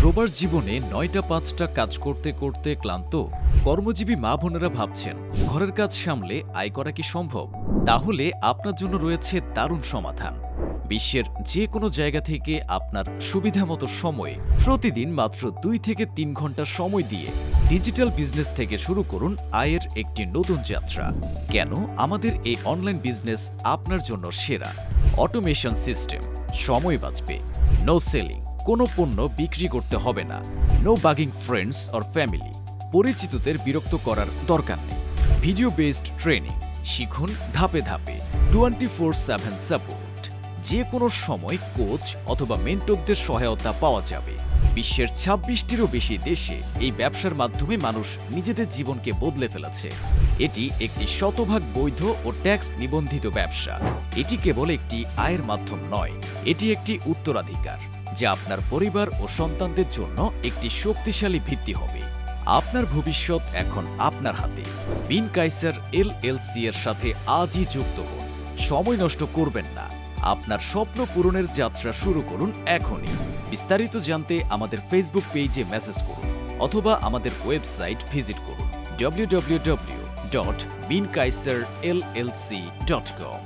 প্রবাস জীবনে ৯টা ৫টা কাজ করতে করতে ক্লান্ত কর্মজীবী মা বোনেরা ভাবছেন ঘরের কাজ সামলে আয় করা কি সম্ভব? তাহলে আপনার জন্য রয়েছে দারুণ সমাধান। বিশ্বের যে কোনো জায়গা থেকে আপনার সুবিধামতো সময়ে প্রতিদিন মাত্র ২ থেকে ৩ ঘন্টা সময় দিয়ে ডিজিটাল বিজনেস থেকে শুরু করুন আয়ের একটি নতুন যাত্রা। কেন আমাদের এই অনলাইন বিজনেস আপনার জন্য সেরা? অটোমেশন সিস্টেম, সময় বাঁচবে, নো সেলিং, কোনো পণ্য বিক্রি করতে হবে না, নো বাগিং ফ্রেন্ডস অর ফ্যামিলি, পরিচিতদের বিরক্ত করার দরকার নেই, ভিডিও বেসড ট্রেনিং, শিখুন ধাপে ধাপে, 24/7 সাপোর্ট, যে কোনো সময় কোচ অথবা মেন্টরদের সহায়তা পাওয়া যাবে। বিশ্বের ২৬টিরও বেশি দেশে এই ব্যবসার মাধ্যমে মানুষ নিজেদের জীবনকে বদলে ফেলেছে। এটি একটি শতভাগ বৈধ ও ট্যাক্স নিবন্ধিত ব্যবসা। এটি কেবল একটি আয়ের মাধ্যম নয়, এটি একটি উত্তরাধিকার যা আপনার পরিবার ও সন্তানদের জন্য একটি শক্তিশালী ভিত্তি হবে। আপনার ভবিষ্যৎ এখন আপনার হাতে। বিন কাইসার LLC এর সাথে আজই যুক্ত হন। সময় নষ্ট করবেন না, আপনার স্বপ্ন পূরণের যাত্রা শুরু করুন এখনই। বিস্তারিত জানতে আমাদের ফেসবুক পেজে মেসেজ করুন অথবা আমাদের ওয়েবসাইট ভিজিট করুন www.binkaiserllc.com।